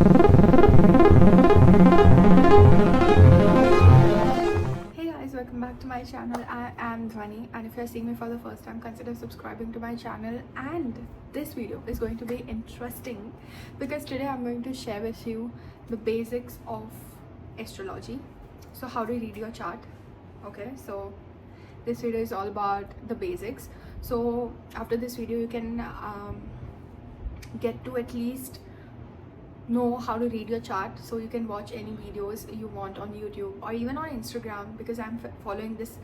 Hey guys, welcome back to my channel. I am Dhwani, and if you're seeing me for the first time, consider subscribing to my channel. And this video is going to be interesting because today I'm going to share with you the basics of astrology. So how to read your chart. Okay, so this video is all about the basics. So after this video you can get to at least know how to read your chart, so you can watch any videos you want on YouTube or even on Instagram, because I'm following this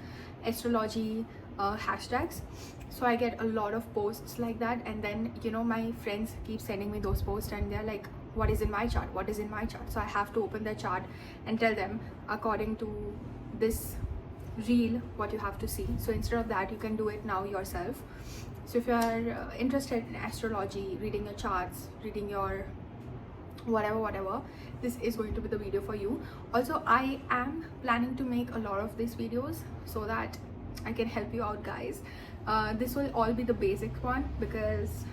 astrology hashtags, so I get a lot of posts like that. And then my friends keep sending me those posts and they're like, what is in my chart, what is in my chart? So I have to open their chart and tell them according to this reel what you have to see. So instead of that, you can do it now yourself. So if you are interested in astrology, reading your charts, reading your whatever, this is going to be the video for you. Also, I am planning to make a lot of these videos so that I can help you out, guys. This will all be the basic one, because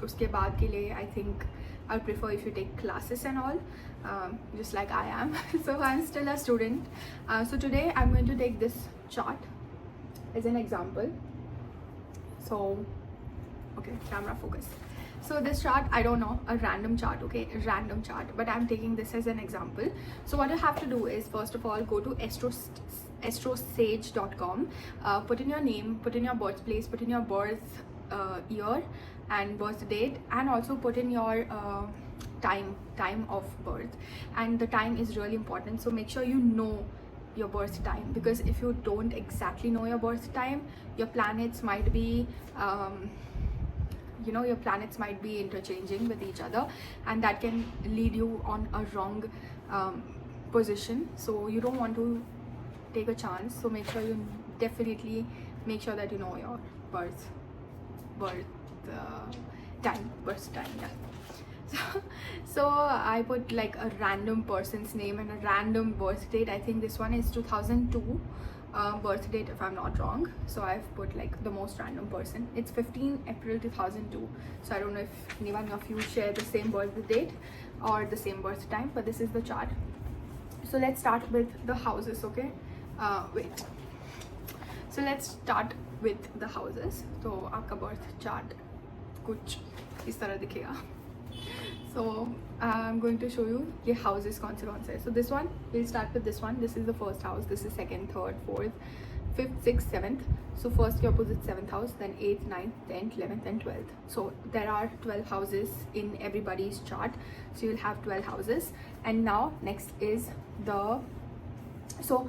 uske baad ke liye I think I'll prefer if you take classes and all, just like I am. So I'm still a student. So today I'm going to take this chart as an example. So okay, camera focus. So this chart, I don't know, a random chart, okay, a random chart, but I'm taking this as an example. So what you have to do is, first of all, go to astrosage.com, put in your name, put in your birthplace, put in your birth year and birth date, and also put in your time of birth. And the time is really important, so make sure you know your birth time, because if you don't exactly know your birth time, your planets might be your planets might be interchanging with each other, and that can lead you on a wrong position. So you don't want to take a chance. So make sure you definitely make sure that you know your birth time. Yeah. So I put like a random person's name and a random birth date. I think this one is 2002 birth date, if I'm not wrong. So I've put like the most random person. It's 15 April 2002. So I don't know if anyone of you share the same birth date or the same birth time, but this is the chart. So let's start with the houses. Okay, wait, so let's start with the houses. So आपका birth chart कुछ इस तरह दिखेगा. So I'm going to show you ये houses कौन से हैं. So this one, we'll start with this one. This is the first house. This is second, third, fourth, fifth, sixth, seventh. So first के opposite seventh house, then 8th, 9th, 10th, 11th and 12th. So there are 12 houses in everybody's chart. So you'll have 12 houses. And now next is the so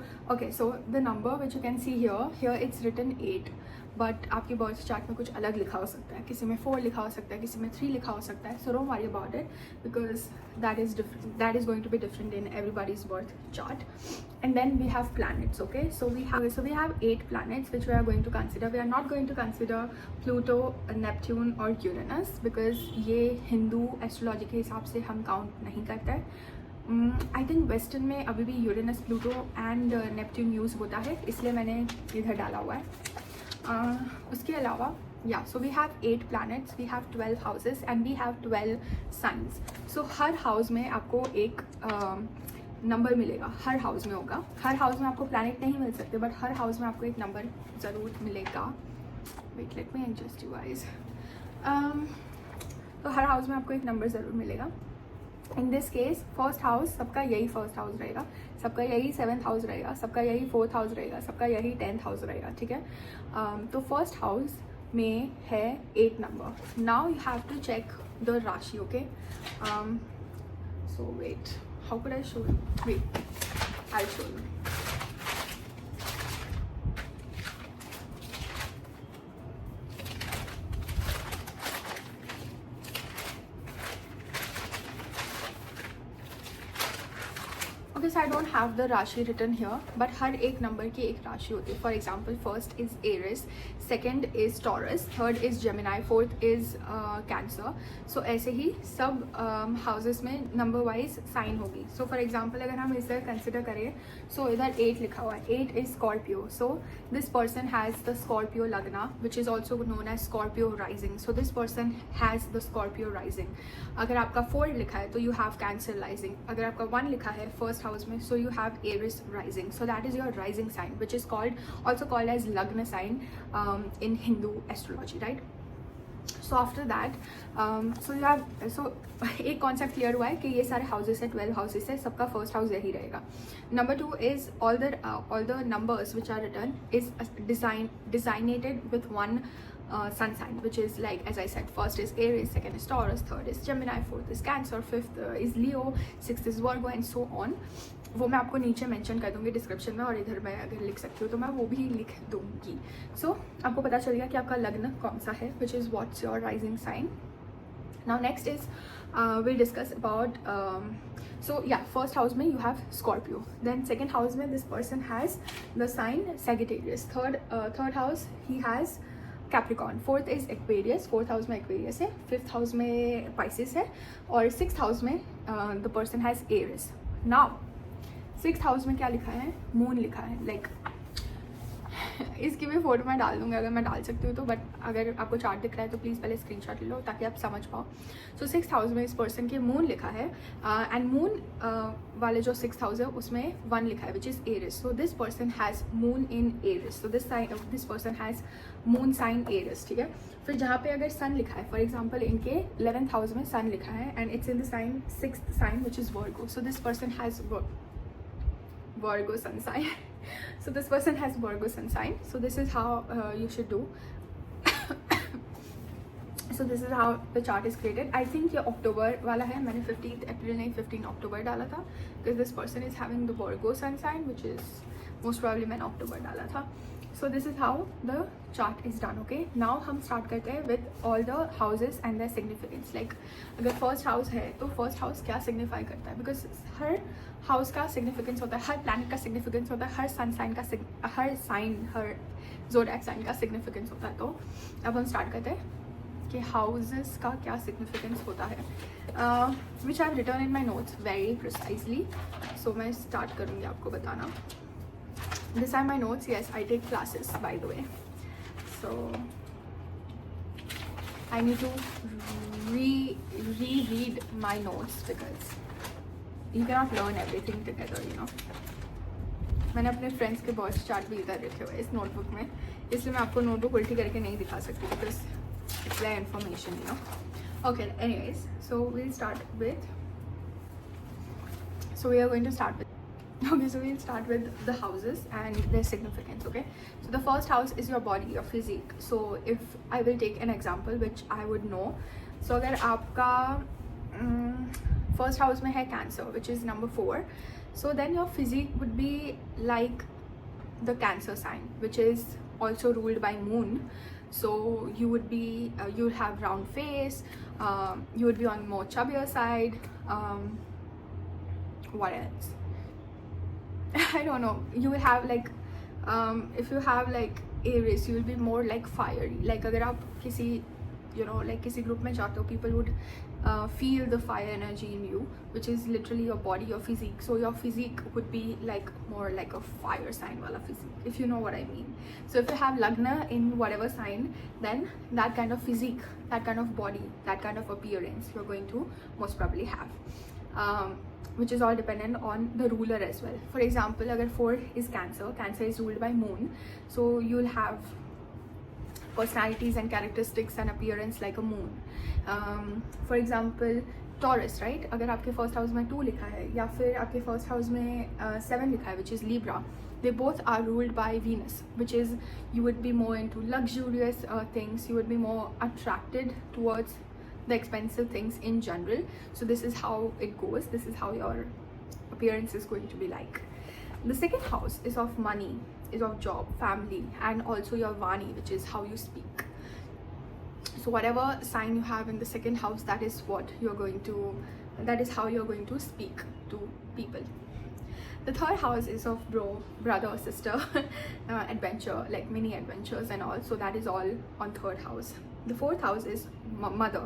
the number which you can see here it's written 8, but आपके birth chart में कुछ अलग लिखा हो सकता है. किसी में 4 लिखा हो सकता है, किसी में 3 लिखा हो सकता है. So don't worry about it, because that is going to be different in everybody's birth chart. And then we have planets. Okay, so we have 8 planets which we are going to consider. We are not going to consider Pluto, Neptune or Uranus, because ये Hindu astrology के हिसाब से हम count नहीं करते हैं. I think western में अभी भी Uranus, Pluto and Neptune use होता है, इसलिए मैंने इधर डाला हुआ है. उसके अलावा so we have 8 planets, we have 12 houses and we have 12 signs. So her house में आपको एक नंबर मिलेगा. हर हाउस में होगा. हर हाउस में आपको प्लैनेट नहीं मिल सकते, बट हर हाउस में आपको एक नंबर ज़रूर मिलेगा. Wait, let me adjust you guys. तो हर हाउस में आपको एक नंबर ज़रूर मिलेगा. In this case first house सबका यही फर्स्ट हाउस रहेगा, सबका यही 7th हाउस रहेगा, सबका यही 4th हाउस रहेगा, सबका यही 10th हाउस रहेगा. ठीक है. तो फर्स्ट हाउस में है 8 number. Now you have to check the राशि. Okay, so wait, how could I show you? Wait, I show you. Okay, so I don't have the Rashi written here, but हर एक number की एक राशि होती है. For example, first is Aries, second is Taurus, third is Gemini, fourth is Cancer. So ऐसे ही सब houses में नंबर वाइज साइन होगी. सो फॉर एग्जाम्पल अगर हम इसे कंसिडर करें, सो इधर 8 लिखा हुआ है, 8 is Scorpio. So this person has the Scorpio lagna which is also known as Scorpio rising. So this person has the Scorpio rising. अगर आपका 4 लिखा है तो यू हैव कैंसर राइजिंग. अगर आपका 1 लिखा है फर्स्ट हाउस में, so you have Aries rising. So that is your rising sign which is called also called as lagna sign in Hindu astrology, right? So after that, so you have, so एक concept clear हुआ है कि ये सारे houses है, 12 houses है, सबका first house यही रहेगा. Number 2 is all the numbers which are written is designated with one sun sign, which is like, as I said, first is Aries, second is Taurus, third is Gemini, fourth is Cancer, fifth is Leo, sixth is Virgo and so on. वो मैं आपको नीचे mention कर दूंगी description में, और इधर मैं अगर लिख सकती हूँ तो मैं वो भी लिख दूंगी. सो आपको पता चलेगा कि आपका लग्न कौन सा है, which is what's your rising sign. Now next is we'll discuss about so yeah, first house में you have Scorpio, then second house में this person has the sign Sagittarius, third house he has Capricorn, fourth is Aquarius, fourth house में Aquarius है, fifth house में Pisces है, और sixth house में the person has Aries. Now six house में क्या लिखा है, मून लिखा है. लाइक इसकी भी फोटो मैं डाल दूँगी अगर मैं डाल सकती हूँ तो, बट अगर आपको चार्ट दिख रहा है तो प्लीज़ पहले स्क्रीनशॉट ले लो ताकि आप समझ पाओ. सो सिक्स हाउस में इस पर्सन के मून लिखा है, एंड मून वाले जो सिक्स हाउस है उसमें 1 लिखा है which is Aries. So this person has moon in Aries. So this person has moon sign Aries. ठीक है. फिर जहाँ पे अगर सन लिखा है, फॉर एग्जाम्पल इनके 11th हाउस में सन लिखा है and it's in the sign 6th sign which is Virgo. So this person has Virgo sun sign. So this person has Virgo sun sign. So this is how you should do. So this is how the chart is created. I think ये October वाला है, मैंने 15th April नहीं 15 October डाला था, because this person is having the Virgo sun sign, which is most probably मैंने October डाला था. So this is how the chart is done. Okay, now हम start करते हैं with all the houses and their significance. Like अगर first house है तो first house क्या signify करता है, because हर हाउस का सिग्निफिकेंस होता है, हर प्लैनेट का सिग्निफिकेंस होता है, हर सन साइन का हर साइन, हर ज़ोडिएक साइन का सिग्निफिकेंस होता है. तो अब हम स्टार्ट करते हैं कि हाउसेस का क्या सिग्निफिकेंस होता है, which I have written in my notes very precisely. So मैं स्टार्ट करूँगी आपको बताना. This are my notes. Yes, I take classes by the way, so I need to reread my notes because you cannot learn everything together, you know. मैंने अपने friends के voice chart भी इधर रखे हुए इस नोटबुक में, इसलिए मैं आपको नोटबुक उल्टी करके नहीं दिखा सकती because it's their information, you know. Okay, anyways, so we'll start with the houses and their significance. Okay, so the first house is your body, your physique. So if I will take an example which I would know, so अगर आपका first house में है Cancer, which is number 4, so then your physique would be like the Cancer sign, which is also ruled by moon. So you would be you would have round face, you would be on more chubbier side. What else? I don't know. You will have like if you have like Aries, you will be more like fiery. Like अगर आप किसी like किसी group में जाते हो, people would feel the fire energy in you, which is literally your body, your physique. So your physique would be like more like a fire sign wala physique, if you know what I mean. So if you have Lagna in whatever sign, then that kind of physique, that kind of body, that kind of appearance you're going to most probably have, which is all dependent on the ruler as well. For example, agar 4 is Cancer, Cancer is ruled by moon, so you'll have personalities and characteristics and appearance like a moon. For example, Taurus, right? अगर आपके first house में 2 लिखा है या फिर आपके first house में 7 लिखा है, which is Libra, they both are ruled by Venus, which is you would be more into luxurious things, you would be more attracted towards the expensive things in general. So this is how it goes, this is how your appearance is going to be like. The second house is of money, is of job, family, and also your Vani, which is how you speak. So whatever sign you have in the second house, that is how you're going to speak to people. The third house is of brother, sister, adventure, like mini adventures and all. So that is all on third house. The fourth house is mother.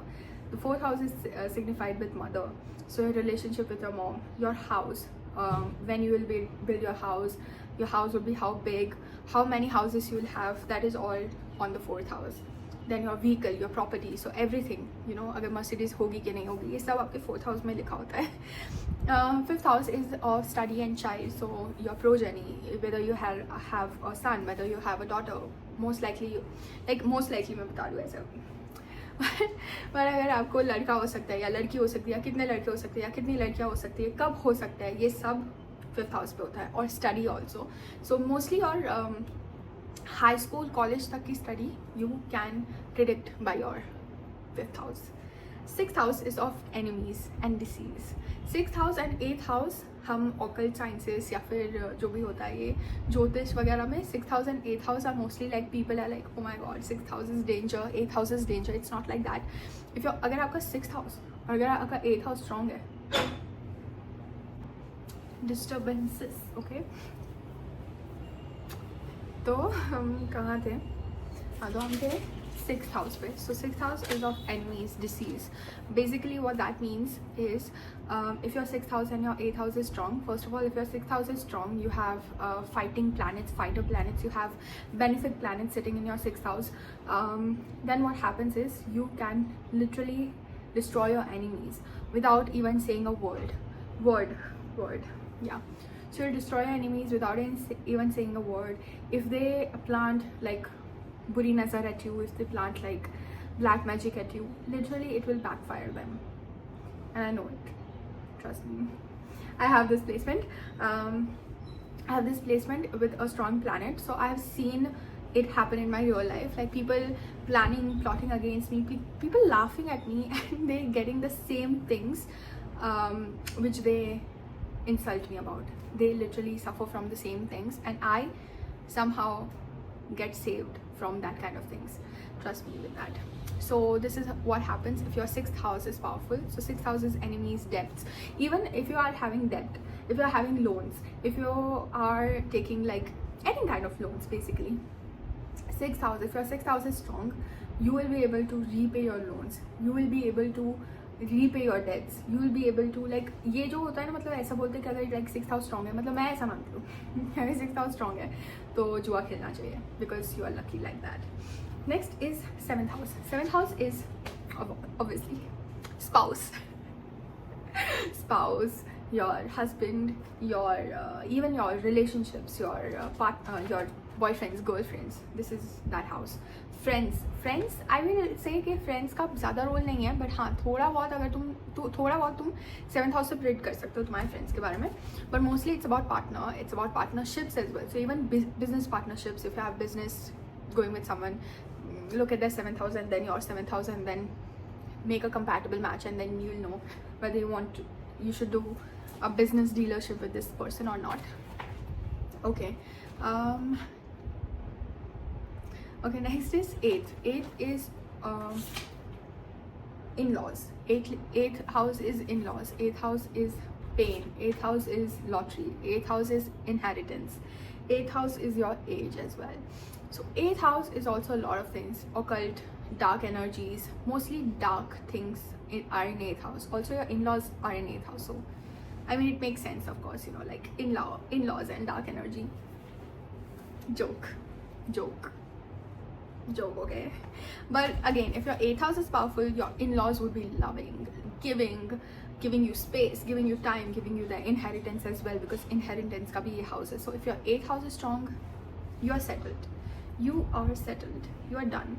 The fourth house is signified with mother. So your relationship with your mom, your house, when you will build your house will be how big, how many houses you will have, that is all on the fourth house. Then your vehicle, your property, so everything, you know, अगर Mercedes होगी कि नहीं होगी, ये सब आपके fourth house में लिखा होता है. Fifth house is of study and child, so your progeny, whether you have a son, whether you have a daughter, most likely मैं बता दूँ ऐसा. पर अगर आपको लड़का हो सकता है या लड़की हो सकती है, या कितने लड़के हो सकते हैं या कितनी लड़कियाँ हो सकती है, कब हो सकता है, ये सब फिफ्थ हाउस पे होता है. और स्टडी ऑल्सो, सो मोस्टली और हाई स्कूल कॉलेज तक की study you can predict by your fifth house. Sixth house is of enemies and disease. Sixth house and eighth house हम ऑकल्ट साइंसेस या फिर जो भी होता है ये ज्योतिष वगैरह में, sixth house and eighth house are mostly like people are like oh my god sixth house is danger, eighth house is danger. It's not like that. If अगर आपका सिक्स्थ हाउस और अगर आपका एट्थ हाउस स्ट्रॉन्ग है, disturbances. Okay, तो हम कहाँ थे? हाँ, तो हम थे सिक्स्थ हाउस पे. So sixth house is of enemies, disease. Basically what that means is if your sixth house and your eighth house is strong, first of all, if your sixth house is strong, you have fighting planets, fighter planets, you have benefic planets sitting in your sixth house. Then what happens is you can literally destroy your enemies without even saying a word. Yeah, so you destroy your enemies without even saying a word. If they plant like buri nazar at you, if they plant like black magic at you, literally it will backfire them. And I know it, trust me. I have this placement. I have this placement with a strong planet, so I have seen it happen in my real life, like people plotting against me, people laughing at me and they getting the same things which they insult me about. They literally suffer from the same things and I somehow get saved from that kind of things. Trust me with that. So this is what happens if your sixth house is powerful. So sixth house is enemies, debts. Even if you are having debt, if you are having loans, if you are taking like any kind of loans, basically sixth house, if your sixth house is strong, you will be able to repay your loans, you will be able to repay your debts, you will be able to like, ये जो होता है ना, मतलब ऐसा बोलते हैं कि अगर like sixth house strong है, मतलब मैं ऐसा मानती हूँ अगर sixth house strong है तो जुआ खेलना चाहिए, because you are lucky like that. Next is seventh house. Seventh house is obviously spouse. Spouse, your husband, your even your relationships, your partner, your boyfriends, girlfriends. This is that house. Friends, I will say कि friends का ज़्यादा role नहीं है, but हाँ थोड़ा बहुत अगर तुम seventh house से predict कर सकते हो तुम्हारे friends के बारे में. But mostly it's about partner, it's about partnerships as well. So even business partnerships, if you have business going with someone, look at their seventh house and then your seventh house and then make a compatible match, and then you'll know whether you should do a business dealership with this person or not. Okay. Okay, next is eighth. Eighth is in-laws. Eighth house is in-laws. Eighth house is pain. Eighth house is lottery. Eighth house is inheritance. Eighth house is your age as well. So eighth house is also a lot of things, occult, dark energies, mostly dark things are in eighth house. Also your in-laws are in eighth house, so I mean it makes sense, of course, you know, like in-laws and dark energy. Joke, okay. But again, if your eighth house is powerful, your in-laws would be loving, giving you space, giving you time, giving you the inheritance as well, because inheritance ka bhi ye houses. So if your eighth house is strong, you are settled. You are done.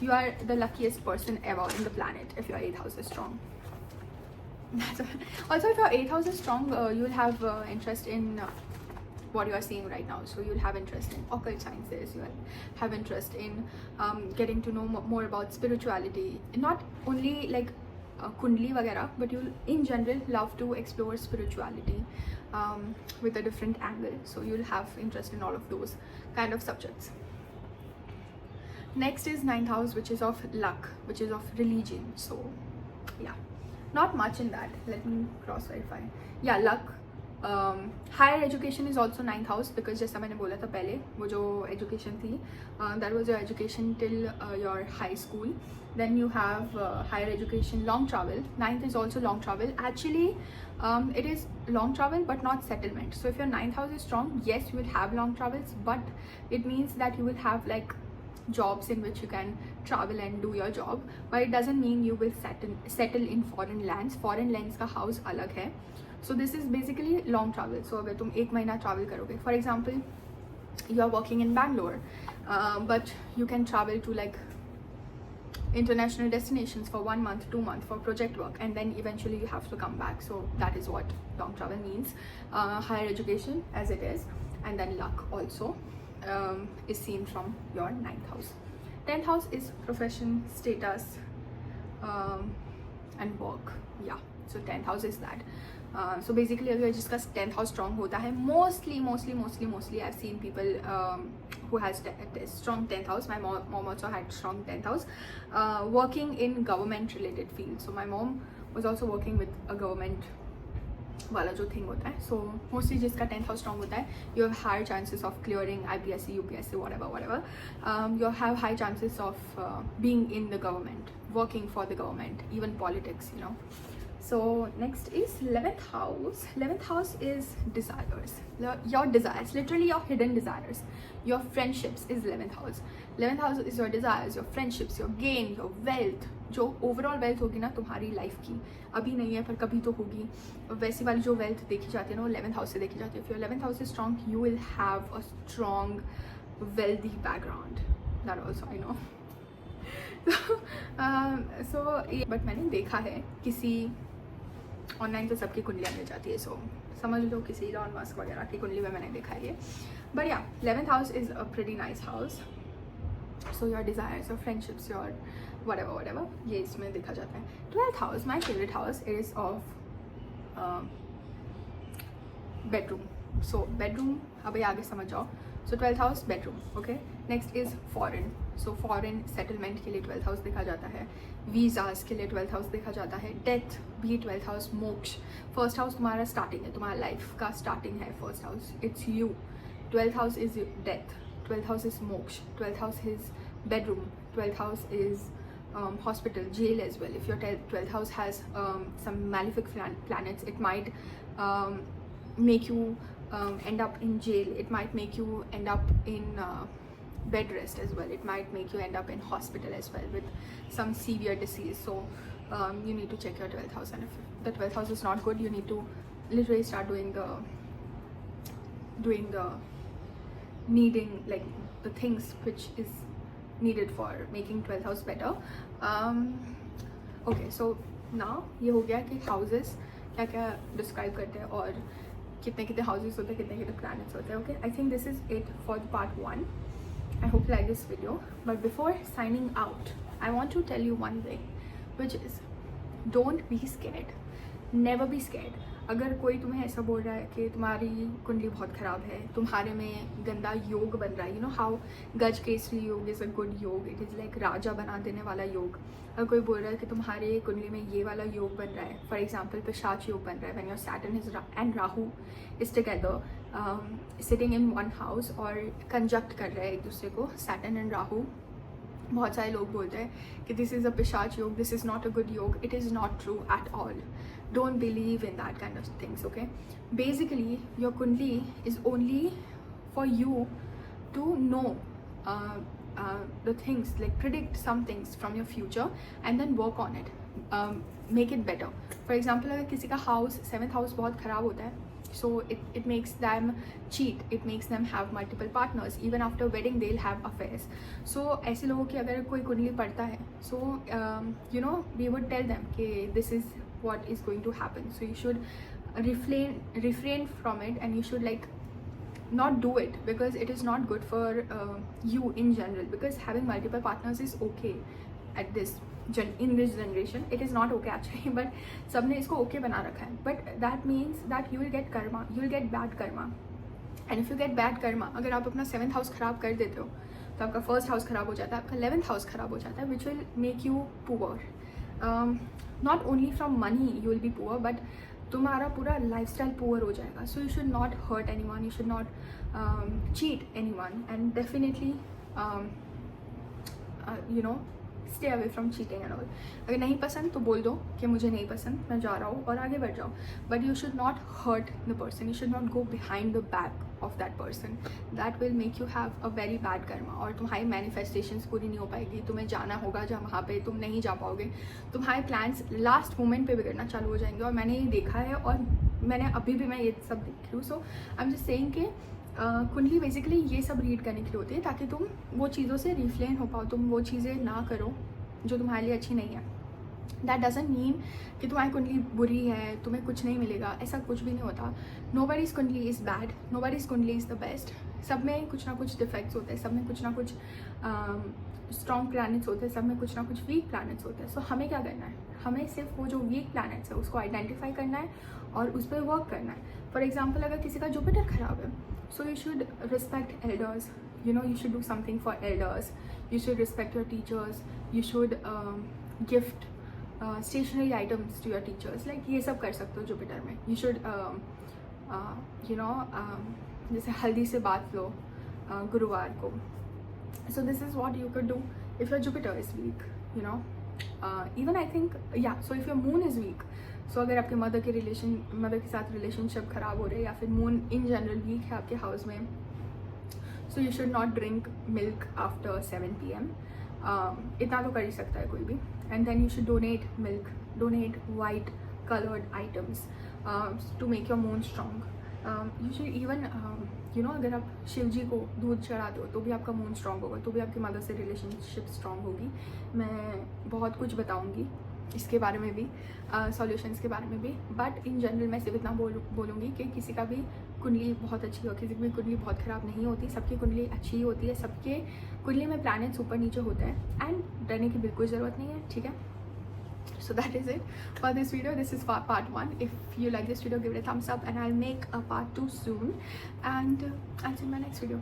You are the luckiest person ever in the planet if your eighth house is strong. Also, if your eighth house is strong, you will have interest in what you are seeing right now. So you'll have interest in occult sciences, you will have interest in getting to know more about spirituality, not only like kundli vagera, but you'll in general love to explore spirituality with a different angle. So you'll have interest in all of those kind of subjects. Next is ninth house, which is of luck, which is of religion. So yeah, not much in that. Let me cross verify. Yeah, luck, higher education is also 9th house, because जैसा मैंने बोला था पहले, वो जो education थी that was your education till your high school. Then you have higher education, long travel. 9th is also long travel. Actually, it is long travel but not settlement. So if your 9th house is strong, yes, you will have long travels, but it means that you will have like jobs in which you can travel and do your job. But it doesn't mean you will settle in foreign lands. Foreign lands का house अलग है. So this is basically long travel. So अगर तुम 1 महीना travel करोगे, for example, you are working in Bangalore, but you can travel to like international destinations for 1 month, 2 months for project work, and then eventually you have to come back. So that is what long travel means. Higher education as it is, and then luck also is seen from your 9th house. 10th house is profession, status, and work. Yeah, so 10th house is that. So basically अगर जिसका 10th house strong होता है, mostly I've seen people who has strong 10th house. My mom also had strong 10th house, working in government related field. So my mom was also working with a government वाला जो thing होता है. So mostly जिसका 10th house strong होता है, you have higher chances of clearing IPSC, UPSC, whatever. You have high chances of being in the government, working for the government, even politics, you know. So next is 11th house. 11th house is desires, your desires, literally your hidden desires. Your friendships is 11th house. 11th house is your desires, your friendships, your gain, your wealth. जो overall wealth होगी ना तुम्हारी life की, अभी नहीं है पर कभी तो होगी, वैसी वाली जो वेल्थ देखी जाती है ना, वो 11th हाउस से देखी जाती है. If your 11th house is strong, you will have a strong wealthy background. That also I know. So but मैंने देखा है किसी ऑनलाइन तो सबकी कुंडलियाँ मिल जाती है, सो समझ लो किसी इलॉन मस्क वगैरह की कुंडली में मैंने देखा है ये. बट या 11th house is a pretty nice house. So your desires, your friendships, your whatever ये इसमें देखा जाता है. 12th house, my favourite house, it is of bedroom. So bedroom अभी आगे समझ जाओ. सो 12th house bedroom. Okay, next is foreign. So foreign settlement के लिए 12th हाउस देखा जाता है. वीज़ाज के लिए 12th हाउस देखा जाता है. डेथ भी 12th हाउस. मोक्ष, फर्स्ट हाउस तुम्हारा स्टार्टिंग है, तुम्हारा लाइफ का स्टार्टिंग है. First house it's you. 12th house is death. 12th house is मोक्ष. 12th house is bedroom. 12th house is hospital, jail as well. If your 12th house has some malefic planets, it might make you end up in jail. It might make you end up in bed rest as well. It might make you end up in hospital as well with some severe disease. So you need to check your 12th house, and if the 12th house is not good, you need to literally start doing the needing, like the things which is needed for making 12th house better. Okay, so now ये हो गया कि houses क्या क्या describe करते हैं और कितने कितने houses होते हैं, कितने कितने planets होते हैं. Okay, I think this is it for the part 1. I hope you like this video. But before signing out, I want to tell you one thing, which is don't be scared. Never be scared. अगर कोई तुम्हें ऐसा बोल रहा है कि तुम्हारी कुंडली बहुत ख़राब है, तुम्हारे में गंदा योग बन रहा है, यू नो हाउ गज केसरी योग is a good yog, it is like राजा बना देने वाला योग. अगर कोई बोल रहा है कि तुम्हारे कुंडली में ये वाला योग बन रहा है, फॉर एग्जाम्पल पिशाच योग बन रहा है, when your Saturn is and Rahu is together sitting in one house और कंजक्ट कर रहे हैं एक दूसरे को, सैटर्न एंड राहु. बहुत सारे लोग बोलते हैं कि दिस इज़ अ पिशाच yog, this is not a good yog. It is not true at all. Don't believe in that kind of things. Okay, basically your kundli is only for you to know the things, like predict some things from your future and then work on it, make it better. For example, अगर किसी का house 7th house बहुत ख़राब होता है, so it makes them cheat, it makes them have multiple partners, even after wedding they'll have affairs. So ऐसे लोगों की अगर कोई कुंडली पढ़ता है, so you know we would tell them कि this is what is going to happen, so you should refrain from it, and you should like not do it, because it is not good for you in general, because having multiple partners is okay at this in this generation. It is not okay actually, but सबने इसको okay बना रखा है. But that means that you will get karma, you will get bad karma, and if you get bad karma, अगर आप अपना 7th house ख़राब कर देते हो तो आपका 1st हाउस ख़राब हो जाता है, आपका 11th हाउस ख़राब हो जाता है, which will make you poor. Not only from money you will be poor, but तुम्हारा पूरा लाइफस्टाइल पुअर हो जाएगा. So you should not hurt anyone, you should not cheat anyone, and definitely you know stay away from cheating and all. अगर नहीं पसंद तो बोल दो कि मुझे नहीं पसंद, मैं जा रहा हूँ, और आगे बढ़ जाओ. But you should not hurt the person, you should not go behind the back of that person. That will make you have a very bad karma, और तुम्हारी मैनिफेस्टेशंस पूरी नहीं हो पाएगी. तुम्हें जाना होगा जहाँ वहाँ पे तुम नहीं जा पाओगे. तुम्हारे प्लान्स लास्ट मोमेंट पे बिगड़ना चालू हो जाएंगे, और मैंने ये देखा है, और मैंने अभी भी मैं ये सब देख रही हूँ. सो आई एम जस्ट सेइंग कि कुंडली बेसिकली ये सब रीड करने के लिए होती है ताकि तुम वो चीज़ों से रिफ्लेन हो पाओ, तुम वो चीज़ें ना करो जो तुम्हारे लिए अच्छी नहीं है. दैट डजंट मीन कि तुम्हारी कुंडली बुरी है, तुम्हें कुछ नहीं मिलेगा, ऐसा कुछ भी नहीं होता. नोबडीज़ कुंडली इज़ बैड, नोबडीज़ कुंडली इज़ द बेस्ट. सब में कुछ ना कुछ डिफेक्ट्स होते हैं, सब में कुछ ना कुछ स्ट्रॉन्ग प्लैनेट्स होते हैं, सब में कुछ ना कुछ वीक प्लैनेट्स होते हैं. सो हमें क्या करना है, हमें सिर्फ वो जो वीक प्लैनेट्स है उसको आइडेंटिफाई करना है और उस पर वर्क करना है. फॉर एग्जाम्पल, अगर किसी का जुपिटर खराब है, सो you should respect elders, you know, you should do something for elders, you should respect your teachers, you should gift stationery items to your teachers. Like ये सब कर सकते हो जुपिटर में. You should you know जैसे हल्दी से बात लो गुरुवार को. So this is what you could do if your Jupiter is weak, you know. Even I think, yeah, so if your moon is weak, so अगर आपके मदर के साथ रिलेशनशिप खराब हो रहे है, या फिर मून इन जनरल वीक है आपके हाउस में, so you should not drink milk after 7 PM. इतना तो कर ही सकता है कोई भी. And then you should donate milk, donate white colored items to make your moon strong. You should even you know, अगर आप शिव जी को दूध चढ़ा दो तो भी आपका मून स्ट्रॉन्ग होगा, तो भी आपकी मदर से रिलेशनशिप स्ट्रॉन्ग होगी. मैं बहुत कुछ बताऊंगी इसके बारे में भी, सॉल्यूशंस के बारे में भी. बट इन जनरल मैं सिर्फ इतना बोलूँगी कि किसी का भी कुंडली बहुत अच्छी हो, किसी की भी कुंडली बहुत ख़राब नहीं होती. सबकी कुंडली अच्छी ही होती है, सबके कुंडली में प्लैनेट्स ऊपर नीचे होते हैं, एंड डरने की बिल्कुल ज़रूरत नहीं है. ठीक है, so that is it for this video. This is part 1. If you like this video, give it a thumbs up, and I'll make a part 2 soon, and I'll see you in my next video.